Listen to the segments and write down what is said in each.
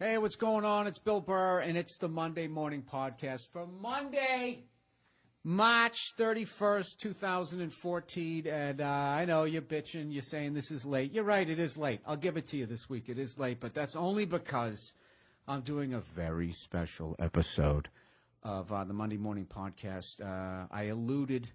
Hey, what's going on? It's Bill Burr, and it's the Monday Morning Podcast for Monday, March 31st, 2014. And I know you're bitching. You're saying this is late. You're right. It is late. I'll give it to you this week. It is late, but that's only because I'm doing a very special episode of the Monday Morning Podcast. I alluded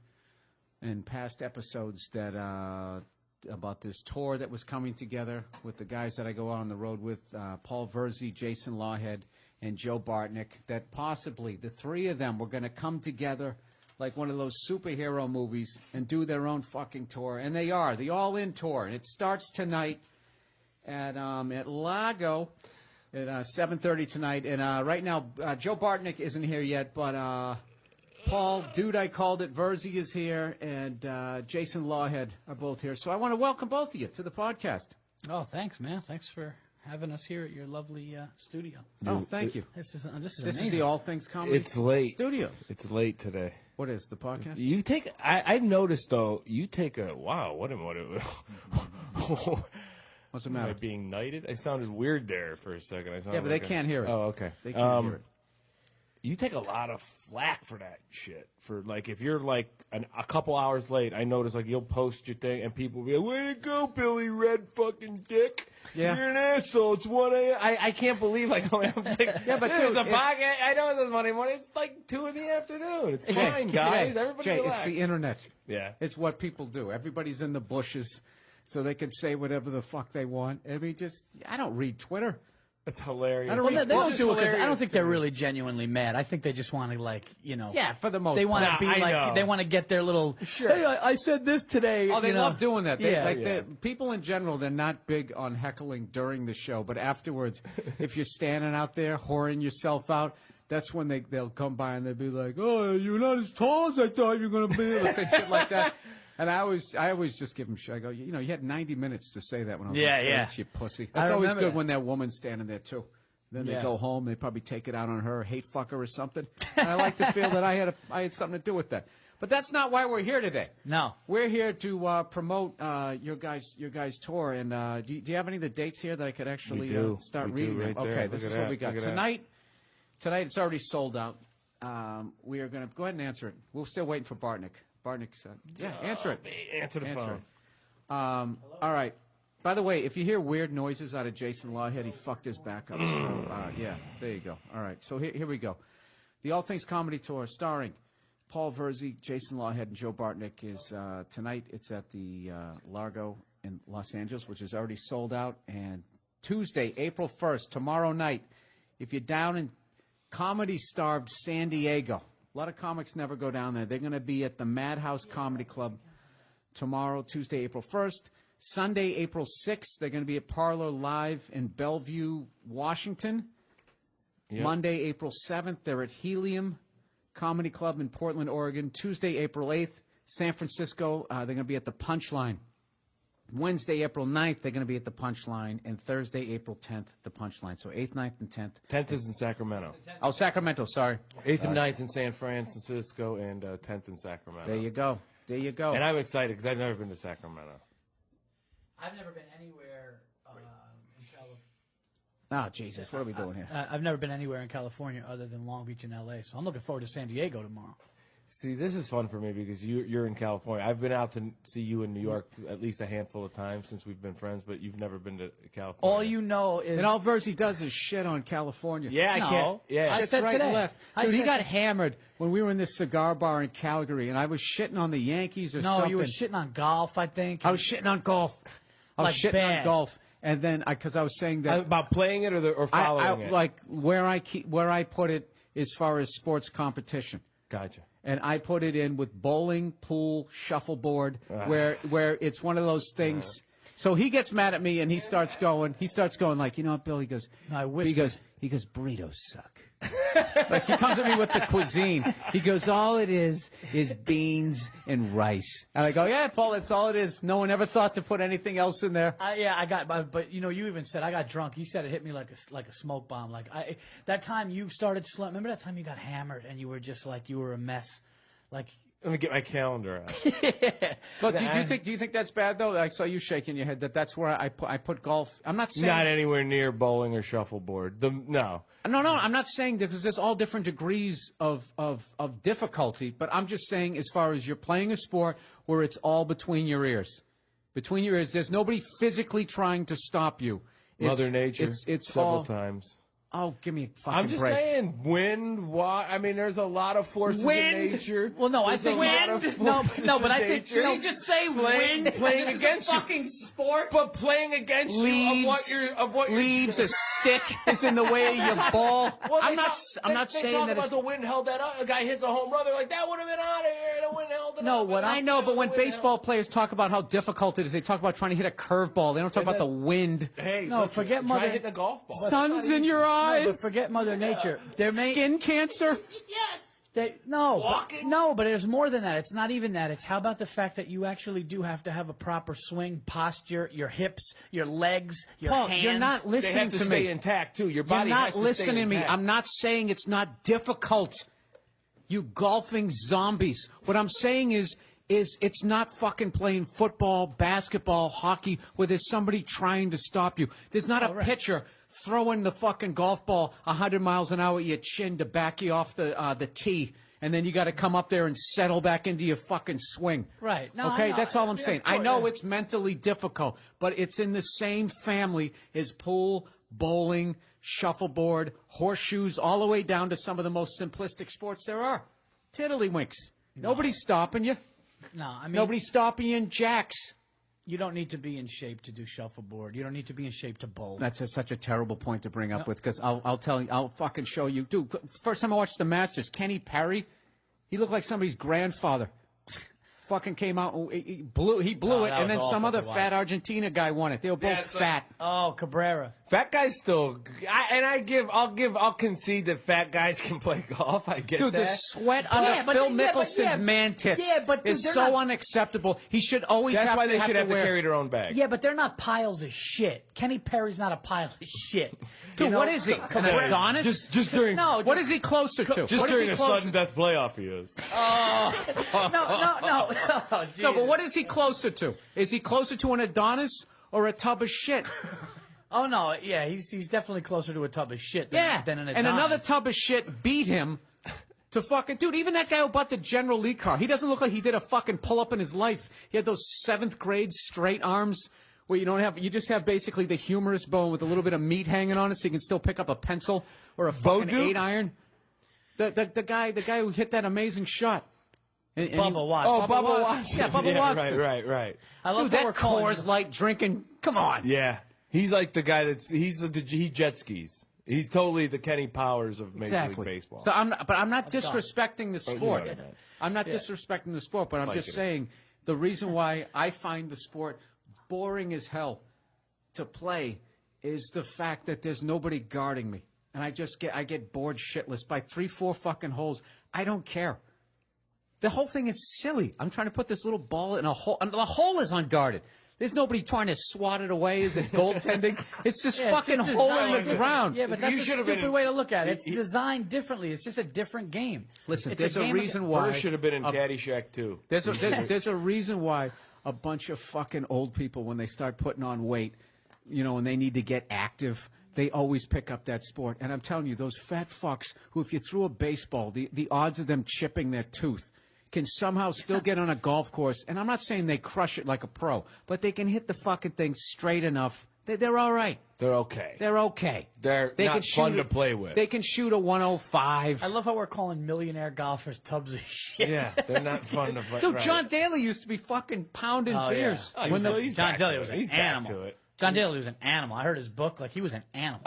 in past episodes that about this tour that was coming together with the guys that I go out on the road with, Paul Verzi, Jason Lawhead, and Joe Bartnick, that possibly the three of them were going to come together like one of those superhero movies and do their own fucking tour. And they are. The All-In Tour. And it starts tonight at Largo at 7:30 tonight. And right now, Joe Bartnick isn't here yet, but Paul, dude, I called it, Verzi is here, and Jason Lawhead are both here. So I want to welcome both of you to the podcast. Oh, thanks, man. Thanks for having us here at your lovely studio. Oh, thank you. This is This is the All Things Comedy Studio. It's late today. What is the podcast? You take. I've noticed though. You take a wow. What? What's the matter? Am I being knighted? I sounded weird there for a second. Yeah, but they can't hear it. Oh, okay. They can't hear it. You take a lot of flack for that shit. For like, if you're like a couple hours late, I notice like you'll post your thing and people will be like, "Way to go, Billy Red fucking dick! Yeah. You're an asshole." It's 1 a.m. I can't believe like I'm like, yeah, but this is a podcast. I know it's Monday morning. It's like 2 in the afternoon. It's fine, guys. Everybody relax. It's the internet. Yeah, it's what people do. Everybody's in the bushes, so they can say whatever the fuck they want. I mean, I don't read Twitter. It's hilarious. They don't do it because I don't think they're really genuinely mad. I think they just want to, like, Yeah, for the most part. They want to be like, they want to get their little, sure. Hey, I said this today. Oh, they love doing that. Yeah. People in general, they're not big on heckling during the show, but afterwards, if you're standing out there whoring yourself out, that's when they'll come by and they'll be like, "Oh, you're not as tall as I thought you were going to be." They'll say shit like that. And I always just give them shit. I go, you had 90 minutes to say that when I was on stage, you pussy. That's always good when that woman's standing there, too. Then they go home. They probably take it out on her, hate fucker or something. And I like to feel that I had something to do with that. But that's not why we're here today. No. We're here to promote your guys' tour. And do you have any of the dates here that I could actually start reading? Right there. Okay, this is what we got. Tonight, it's already sold out. We are going to go ahead and answer it. We're still waiting for Bartnick. Bartnick's, answer it. Answer the phone. All right. By the way, if you hear weird noises out of Jason Lawhead, he fucked his back up. So, there you go. All right. So here we go. The All Things Comedy Tour starring Paul Verzi, Jason Lawhead, and Joe Bartnick is tonight. It's at the Largo in Los Angeles, which is already sold out. And Tuesday, April 1st, tomorrow night, if you're down in comedy-starved San Diego, a lot of comics never go down there. They're going to be at the Madhouse Comedy Club tomorrow, Tuesday, April 1st. Sunday, April 6th, they're going to be at Parlor Live in Bellevue, Washington. Yep. Monday, April 7th, they're at Helium Comedy Club in Portland, Oregon. Tuesday, April 8th, San Francisco, they're going to be at the Punchline. Wednesday, April 9th, they're going to be at the Punchline. And Thursday, April 10th, the Punchline. So 8th, 9th, and 10th. 10th is in Sacramento. Oh, Sacramento, sorry. 8th and 9th in San Francisco, and 10th in Sacramento. There you go. There you go. And I'm excited because I've never been to Sacramento. I've never been anywhere in California. Oh, Jesus, what are we doing here? I've never been anywhere in California other than Long Beach and L.A., so I'm looking forward to San Diego tomorrow. See, this is fun for me because you're in California. I've been out to see you in New York at least a handful of times since we've been friends, but you've never been to California. All you know is... And all Verzi does is shit on California. Yeah, I can't. Yeah. I said right today. And left. Dude, he got hammered when we were in this cigar bar in Calgary, and I was shitting on the Yankees or something. No, you were shitting on golf, I think. I was shitting on golf. I was shitting on golf. And then, because I was saying that... About playing it or following it? Like, where I put it as far as sports competition. Gotcha. And I put it in with bowling, pool, shuffleboard, where it's one of those things. So he gets mad at me and he starts going like, you know what, Bill? He goes, burritos suck. Like he comes at me with the cuisine. He goes, all it is beans and rice. And I go, yeah, Paul, that's all it is. No one ever thought to put anything else in there. But you even said I got drunk. You said it hit me like a smoke bomb. That time you started slumping. Remember that time you got hammered and you were just like, you were a mess. Like Let me get my calendar out. But do you think that's bad though? I saw you shaking your head. That's where I put golf. I'm not saying Not anywhere near bowling or shuffleboard. No. No, I'm not saying that because there's all different degrees of difficulty. But I'm just saying, as far as you're playing a sport where it's all between your ears, there's nobody physically trying to stop you. Mother Nature. It's several all, times. Oh, give me a fucking I'm just break. saying, wind, water. I mean, there's a lot of forces in nature. Well, no, I think wind. No, but I think Did he just say wind? Playing this against is a you. fucking sport. But playing against you of what you're leaves, a stick is in the way of your ball. Well, I'm not they saying talk that. About the wind held that up. A guy hits a home run. They're like, that would have been out of here. The wind held it up. No, what I know, but when baseball players talk about how difficult it is, they talk about trying to hit a curveball. They don't talk about the wind. Hey, no, listen, forget try Mother. hitting a golf ball. Sun's in your eyes. No, but forget Mother Nature. Skin cancer. No, but there's more than that. It's not even that. It's how about the fact that you actually do have to have a proper swing posture, your hips, your legs, your Paul, hands. you're not They listening have to to stay me. intact too. Your You're body not has to listening stay to me. intact. I'm not saying it's not difficult. You golfing zombies. What I'm saying is it's not fucking playing football, basketball, hockey where there's somebody trying to stop you. There's not a pitcher throwing the fucking golf ball 100 miles an hour at your chin to back you off the tee, and then you got to come up there and settle back into your fucking swing. Right. No, okay, I know. that's all I'm saying. Of course, I know it's mentally difficult, but it's in the same family as pool, bowling, shuffleboard, horseshoes, all the way down to some of the most simplistic sports there are. Tiddlywinks. Nobody's stopping you. No, I mean Nobody's stopping you in jacks. You don't need to be in shape to do shuffleboard. You don't need to be in shape to bowl. That's such a terrible point to bring up with, because I'll tell you, I'll fucking show you. Dude, first time I watched the Masters, Kenny Perry, he looked like somebody's grandfather. Fucking came out, he blew it, and then some other fat Argentina guy won it. They were both fat. Oh, Cabrera. Fat guys still, I'll concede that fat guys can play golf. I get Dude, that. the sweat under Phil Mickelson's man tits is so unacceptable. He should always That's have why to they should have to wear. carry their own bag. Yeah, but they're not piles of shit. Kenny Perry's not a pile of shit. Dude, what is he? An Adonis? Just during what is he closer to? just what during is a he sudden death playoff he is. No. Oh, no, but what is he closer to? Is he closer to an Adonis or a tub of shit? Oh no, yeah, he's definitely closer to a tub of shit than an Adonis. And another tub of shit beat him to fucking... Dude, even that guy who bought the General Lee car, he doesn't look like he did a fucking pull-up in his life. He had those 7th grade straight arms where you just have basically the humerus bone with a little bit of meat hanging on it so you can still pick up a pencil or a fucking 8-iron. The guy who hit that amazing shot. Bubba Watts. Oh, Bubba Watts. Yeah, Bubba Watts. Right. I love Dude, that Coors Light drinking. Come on. Yeah. He's like the guy he jet skis. He's totally the Kenny Powers of Major League Baseball. So I'm not disrespecting the sport. You know what I meant. I'm not disrespecting the sport, but I'm just saying the reason why I find the sport boring as hell to play is the fact that there's nobody guarding me, and I get bored shitless by 3-4 fucking holes. I don't care. The whole thing is silly. I'm trying to put this little ball in a hole, and the hole is unguarded. There's nobody trying to swat it away. Is it goaltending? It's just fucking hole in the ground. Yeah, but that's a stupid way to look at it. It's designed differently. It's just a different game. Listen, it's there's a reason why. Burr should have been in Caddyshack too. There's a reason why a bunch of fucking old people, when they start putting on weight, and they need to get active, they always pick up that sport. And I'm telling you, those fat fucks who, if you threw a baseball, the odds of them chipping their tooth can somehow still get on a golf course, and I'm not saying they crush it like a pro, but they can hit the fucking thing straight enough. They're all right. They're okay. They're okay. They're not fun to play with. They can shoot a 105. I love how we're calling millionaire golfers tubs of shit. Yeah, they're not fun to play. Dude, John Daly used to be fucking pounding beers. Yeah. John Daly was an He's animal. back to it. John Daly was an animal. I heard his book. He was an animal.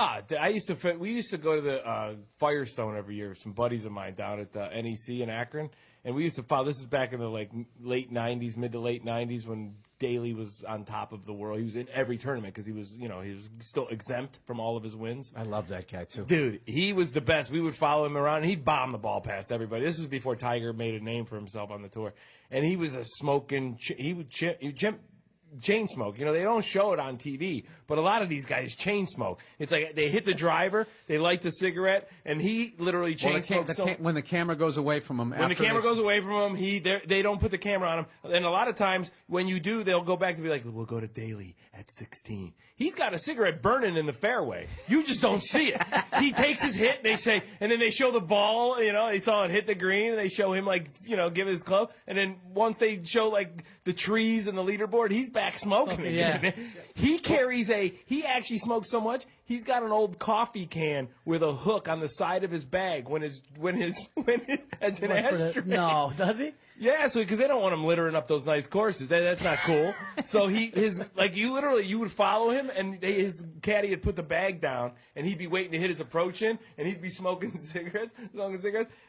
We used to go to the Firestone every year with some buddies of mine down at the NEC in Akron. And we used to follow. This is back in the late '90s, mid to late '90s, when Daly was on top of the world. He was in every tournament because he was still exempt from all of his wins. I love that guy too, dude. He was the best. We would follow him around, and he'd bomb the ball past everybody. This was before Tiger made a name for himself on the tour, and he was a smoking. chain smoke. You know, they don't show it on TV, but a lot of these guys chain smoke. It's like they hit the driver, they light the cigarette, and he literally chain smokes. When the camera goes away from him. When the camera goes away from him, they don't put the camera on him. And a lot of times when you do, they'll go back to be like, we'll go to daily at 16. He's got a cigarette burning in the fairway. You just don't see it. He takes his hit, and then they show the ball, you know, they saw it hit the green, and they show him, like, you know, give his club. And then once they show, like, the trees and the leaderboard, he's back smoking again. Yeah. He actually smokes so much, he's got an old coffee can with a hook on the side of his bag as an ashtray. No, does he? Yeah, so because they don't want him littering up those nice courses. That's not cool. So you would follow him, and his caddy would put the bag down, and he'd be waiting to hit his approach in, and he'd be smoking cigarettes,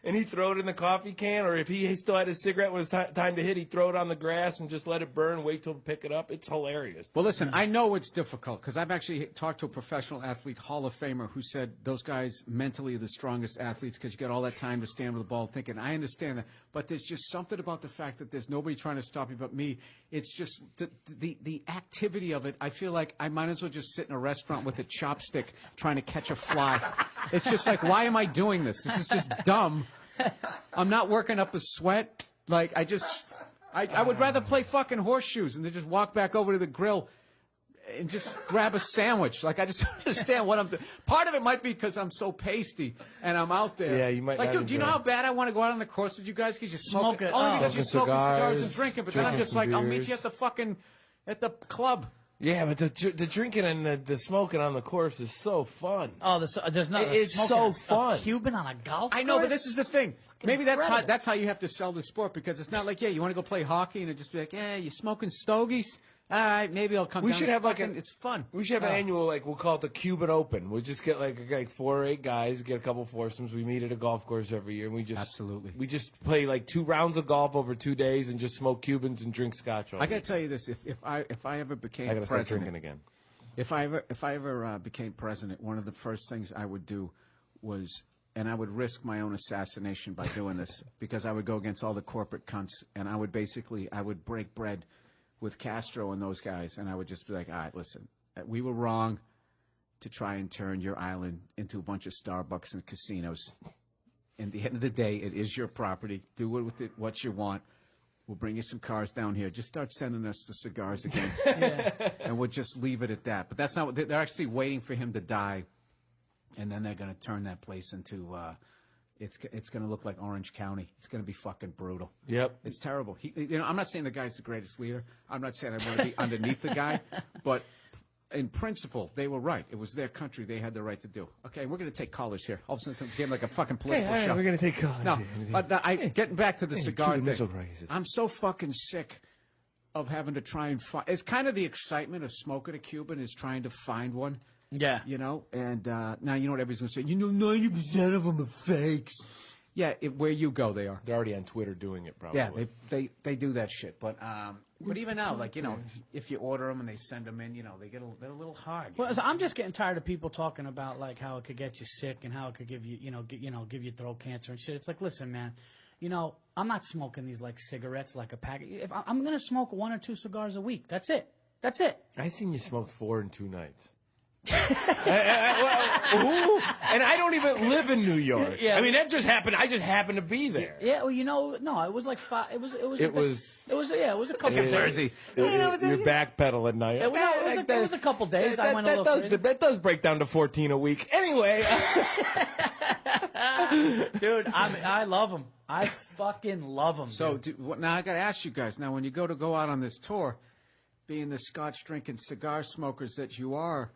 and he'd throw it in the coffee can, or if he still had his cigarette when it was time to hit, he'd throw it on the grass and just let it burn, wait till pick it up. It's hilarious. Well, listen, I know it's difficult because I've actually talked to a professional athlete, Hall of Famer, who said those guys mentally are the strongest athletes because you get all that time to stand with the ball thinking. I understand that, but there's just something about the fact that there's nobody trying to stop me but me. It's just the activity of it. I feel like I might as well just sit in a restaurant with a chopstick trying to catch a fly. It's just like, why am I doing this? This is just dumb. I'm not working up a sweat. Like, I would rather play fucking horseshoes and then just walk back over to the grill and just grab a sandwich. Like, I just don't understand what I'm doing. Part of it might be because I'm so pasty and I'm out there. Yeah, you might. Like, dude, do you know how bad I want to go out on the course with you guys? Because you smoke it. Only because you're smoking cigars and drinking. But then I'm just like, I'll meet you at the club. Yeah, but the drinking and the smoking on the course is so fun. Oh, there's no. It's so fun. A Cuban on a golf course? I know, but this is the thing. Maybe that's how you have to sell the sport, because it's not like, yeah, you want to go play hockey and it just be like, yeah, you smoking stogies? All right, maybe I'll come down. We should have it's fun. We should have an annual, we'll call it the Cuban Open. We'll just get like 4 or 8 guys, get a couple foursomes. We meet at a golf course every year, and we just play like 2 rounds of golf over 2 days and just smoke Cubans and drink scotch. I got to tell you this: if I ever became I gotta president, start drinking again. If I ever became president, one of the first things I would do was, and I would risk my own assassination by doing this, because I would go against all the corporate cunts, and I would break bread with Castro and those guys, and I would just be like, all right, listen, we were wrong to try and turn your island into a bunch of Starbucks and casinos. At the end of the day, it is your property. Do with it what you want. We'll bring you some cars down here. Just start sending us the cigars again. And we'll just leave it at that. But that's not what they're actually waiting for him to die, and then they're going to turn that place into it's going to look like Orange County. It's going to be fucking brutal. Yep. It's terrible. I'm not saying the guy's the greatest leader. I'm not saying I want to be underneath the guy. But in principle, they were right. It was their country. They had the right to do. Okay, we're going to take callers here. All of a sudden, it became like a fucking political show. We're going to take callers. No, but getting back to the cigar thing. I'm so fucking sick of having to try and find. It's kind of the excitement of smoking a Cuban is trying to find one. Yeah. You know, and now you know what everybody's going to say. You know, 90% of them are fakes. Yeah, where you go, they are. They're already on Twitter doing it, probably. Yeah, they do that shit. But even now, like, you know, if you order them and they send them in, you know, they're a little hard. Well, so I'm just getting tired of people talking about like how it could get you sick and how it could give you, give you throat cancer and shit. It's like, listen, man, you know, I'm not smoking these like cigarettes like a pack. If I'm gonna smoke 1 or 2 cigars a week, that's it. That's it. I seen you smoke 4 in 2 nights. And I don't even live in New York. Yeah. I mean, that just happened. I just happened to be there. Yeah, well, you know, no, it was like 5. It was a couple of Jersey. You're backpedal at night. It was a couple days. I went a little crazy. That does break down to 14 a week. Anyway, dude, I love them. I fucking love them. So now I got to ask you guys. Now, when you go out on this tour, being the Scotch drinking cigar smokers that you are.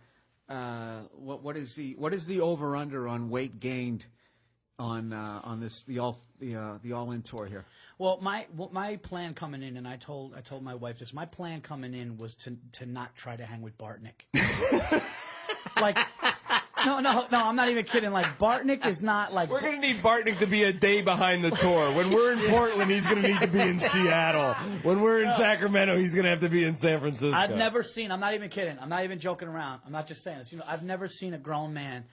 What is the over under on weight gained on this the all in tour here? Well, my plan coming in, and I told my wife this. My plan coming in was to not try to hang with Bartnick. Like, no, I'm not even kidding. Like, Bartnick is not like. We're gonna need Bartnick to be a day behind the tour. When we're in Portland, he's gonna need to be in Seattle. When we're in Sacramento, he's gonna have to be in San Francisco. I've never seen. I'm not even kidding. I'm not even joking around. I'm not just saying this. You know, I've never seen a grown man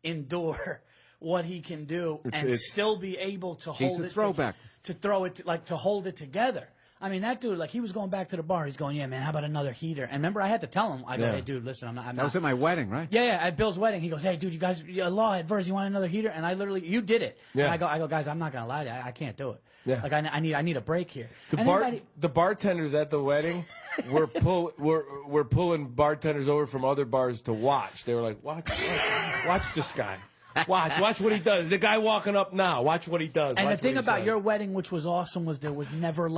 endure what he can do and still be able to hold it. Throwback. To throw it, to hold it together. I mean, that dude, like, he was going back to the bar. He's going, yeah, man, how about another heater? And remember, I had to tell him. I go, hey, dude, listen, I'm not. That was at my wedding, right? Yeah, at Bill's wedding. He goes, hey, dude, you guys, Law at Verse, you want another heater? And I literally, you did it. Yeah. And I go, guys, I'm not going to lie to you. I can't do it. Yeah. Like, I need a break here. The bartenders at the wedding were pulling bartenders over from other bars to watch. They were like, watch this guy. Watch what he does. The guy walking up now. Watch what he does. And watch the thing about says. your wedding, which was awesome, was it was never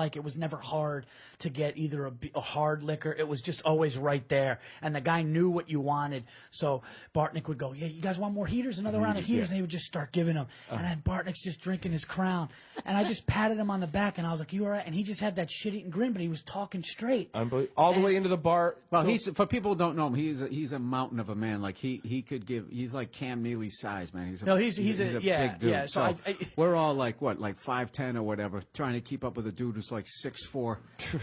hard to get either a hard liquor. It was just always right there. And the guy knew what you wanted. So Bartnick would go, yeah, you guys want more heaters? Another round of heaters? And he would just start giving them. And then Bartnick's just drinking his Crown. And I just patted him on the back, and I was like, you all right? And he just had that shit-eating grin, but he was talking straight. All the way into the bar. Well, for people who don't know him, he's a mountain of a man. Like, he's like Cam Neely's size, man. He's a big dude. Yeah, so we're all like 5'10" or whatever, trying to keep up with a dude who's like 6'4".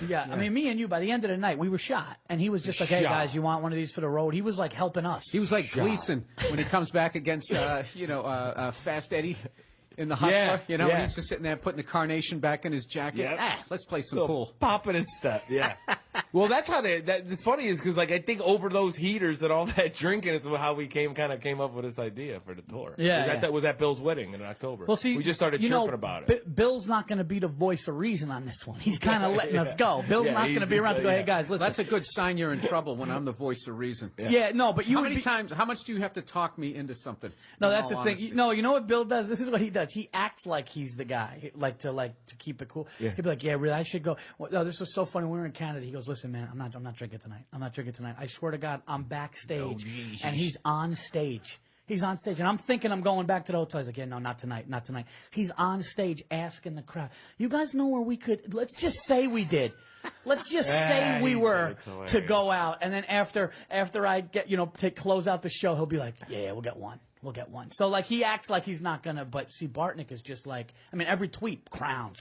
Yeah, I mean, me and you, by the end of the night, we were shot. And he was just like, hey, guys, you want one of these for the road? He was like helping us. He was like Gleason when he comes back against, Fast Eddie in The Hustler. And he's just sitting there putting the carnation back in his jacket. Yep. Let's play some pool. Popping his step, yeah. Well, that's how it's funny is because, like, I think over those heaters and all that drinking is how we came up with this idea for the tour. Yeah, was at Bill's wedding in October. Well, see, we just started chirping about it. Bill's not going to be the voice of reason on this one. He's kind of letting us go. Bill's not going to be around to go, hey, guys, listen. That's a good sign you're in trouble when I'm the voice of reason. But you how much do you have to talk me into something? No, that's the thing. No, you know what Bill does? This is what he does. He acts like he's the guy, to keep it cool. Yeah. He'd be like, yeah, really, I should go. Well, no, this was so funny. When we were in Canada, he goes, listen, man, I'm not drinking tonight. I'm not drinking tonight. I swear to God, I'm backstage, and he's on stage. He's on stage, and I'm thinking I'm going back to the hotel. He's like, yeah, no, not tonight, not tonight. He's on stage asking the crowd, you guys know where we could, let's just say we did. Let's just say we were to go out. And then after I get, close out the show, he'll be like, yeah, we'll get one. We'll get one. So, like, he acts like he's not going to, but see, Bartnick is just like, I mean, every tweet, crown.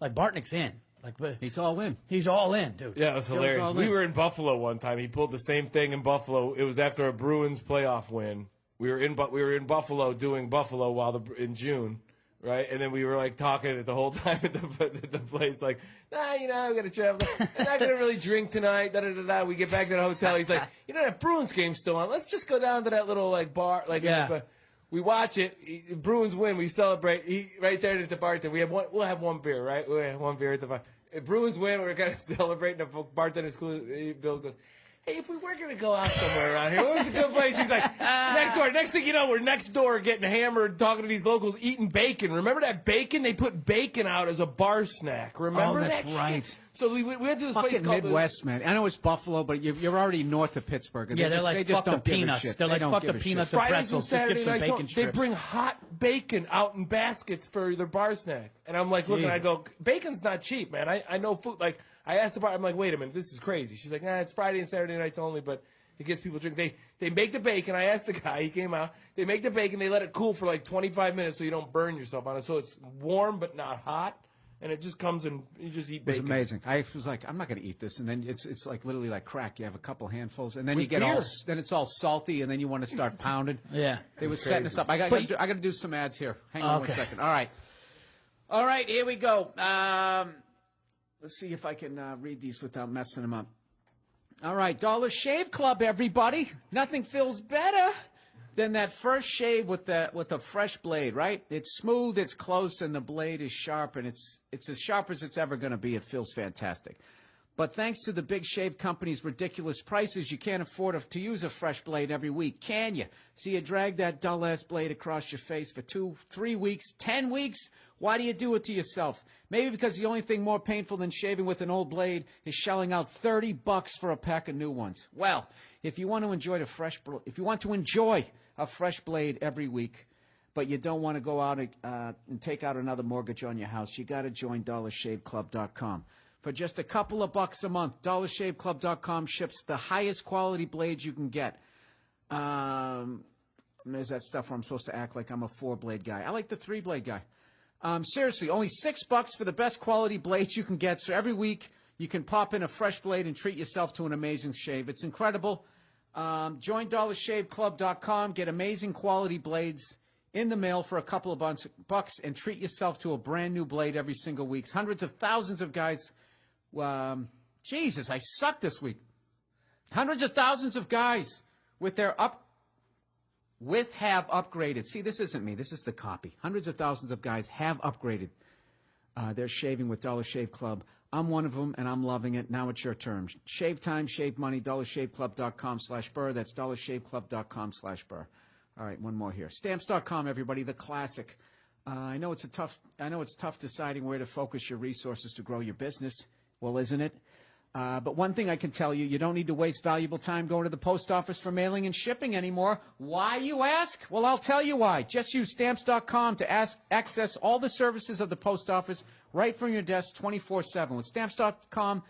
Like, Bartnick's in. Like, he's all in. He's all in, dude. Yeah, it was hilarious. We were in Buffalo one time. He pulled the same thing in Buffalo. It was after a Bruins playoff win. We were in Buffalo doing Buffalo in June, right? And then we were like talking the whole time at the place, like, we got to travel. I'm not gonna really drink tonight. Da da da da. We get back to the hotel. He's like, that Bruins game's still on. Let's just go down to that little bar, we watch it. Bruins win. We celebrate. Right there at the bartender. We'll have one beer, right? We'll have one beer at the bar. If Bruins win, we're gonna celebrate. The bartender's cool. Bill goes, hey, if we were going to go out somewhere around here, where's a good place? He's like, next door. Next thing you know, we're next door getting hammered, talking to these locals, eating bacon. Remember that bacon? They put bacon out as a bar snack. Remember that? Oh, that's right. Shit? So we went to this fucking place called Midwest, man. I know it's Buffalo, but you're already north of Pittsburgh. And yeah, they just don't give peanuts. a shit. They're like, fuck the peanuts and pretzels. Just give some bacon strips. They bring hot bacon out in baskets for their bar snack. And I'm like, looking, I go, bacon's not cheap, man. I know food. Like, I asked the bar, I'm like, wait a minute, this is crazy. She's like, it's Friday and Saturday nights only, but it gets people drink. They make the bacon. I asked the guy. He came out. They make the bacon. They let it cool for like 25 minutes so you don't burn yourself on it. So it's warm but not hot, and it just comes and you just eat bacon. It was amazing. I was like, I'm not going to eat this, and then it's like literally like crack. You have a couple handfuls, and then you get then it's all salty, and then you want to start pounding. Yeah, they was setting us up. I got to do some ads here. Hang on 1 second. All right, here we go. Let's see if I can read these without messing them up. All right, Dollar Shave Club, everybody. Nothing feels better than that first shave with a fresh blade, right? It's smooth, it's close, and the blade is sharp, and it's as sharp as it's ever going to be. It feels fantastic. But thanks to the big shave company's ridiculous prices, you can't afford to use a fresh blade every week, can you? So you drag that dull-ass blade across your face for 2, 3 weeks, 10 weeks? Why do you do it to yourself? Maybe because the only thing more painful than shaving with an old blade is shelling out $30 for a pack of new ones. Well, if you want to enjoy a fresh blade every week, but you don't want to go out and take out another mortgage on your house, you got to join DollarShaveClub.com. For just a couple of bucks a month, DollarShaveClub.com ships the highest quality blades you can get. There's that stuff where I'm supposed to act like I'm a 4-blade guy. I like the 3-blade guy. Seriously, only $6 for the best quality blades you can get. So every week you can pop in a fresh blade and treat yourself to an amazing shave. It's incredible. Join DollarShaveClub.com. Get amazing quality blades in the mail for a couple of bucks and treat yourself to a brand new blade every single week. Hundreds of thousands of guys Jesus, I suck this week. Hundreds of thousands of guys have upgraded. See, this isn't me. This is the copy. Hundreds of thousands of guys have upgraded their shaving with Dollar Shave Club. I'm one of them, and I'm loving it. Now it's your term. Shave time, shave money, dollarshaveclub.com/Burr. That's dollarshaveclub.com/Burr. All right, one more here. Stamps.com, everybody, the classic. I know it's tough deciding where to focus your resources to grow your business. Well, isn't it? But one thing I can tell you, you don't need to waste valuable time going to the post office for mailing and shipping anymore. Why, you ask? Well, I'll tell you why. Just use Stamps.com to access all the services of the post office right from your desk 24/7. With Stamps.com,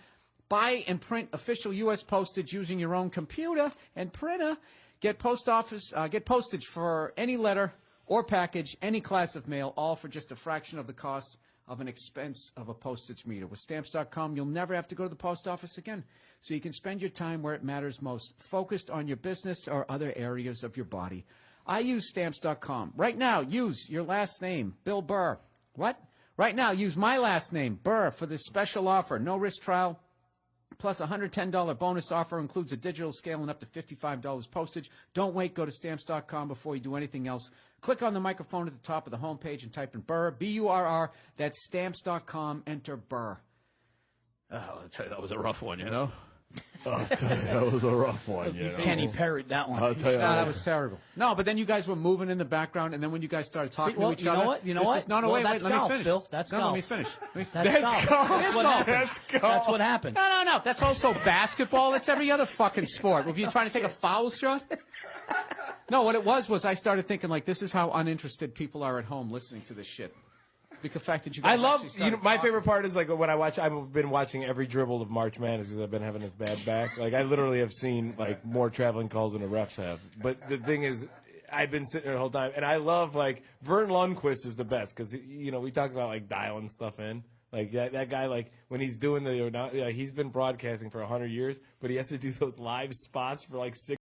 buy and print official U.S. postage using your own computer and printer. Get postage for any letter or package, any class of mail, all for just a fraction of the cost of an expense of a postage meter. With Stamps.com, you'll never have to go to the post office again, so you can spend your time where it matters most, focused on your business or other areas of your body. I use Stamps.com. Right now, use your last name, Bill Burr. What? Right now, use my last name, Burr, for this special offer. No risk trial, plus a $110 bonus offer, includes a digital scale and up to $55 postage. Don't wait. Go to Stamps.com before you do anything else. Click on the microphone at the top of the homepage and type in Burr, B-U-R-R. That's Stamps.com. Enter Burr. Oh, I'll tell you, that was a rough one, you know? I'll tell you, that was a rough one. You know? Kenny parried that one. I'll tell you, That was terrible. No, but then you guys were moving in the background, and then when you guys started talking to each other. You know what? No, wait, that's let me golf, finish. Bill. That's no, golf. let me finish. That's golf. It is golf. That's what happens. No. That's also basketball. It's every other fucking sport. If you're trying to take a foul shot. No, what it was I started thinking, like, this is how uninterested people are at home listening to this shit. The fact that you guys I love, actually started my talking. favorite part is like when I've been watching every dribble of March Madness because I've been having this bad back. Like I literally have seen like more traveling calls than the refs have. But the thing is, I've been sitting there the whole time, and I love like Vern Lundquist is the best because we talk about like dialing stuff in. Like that guy, like when he's doing he's been broadcasting for 100 years, but he has to do those live spots for like 6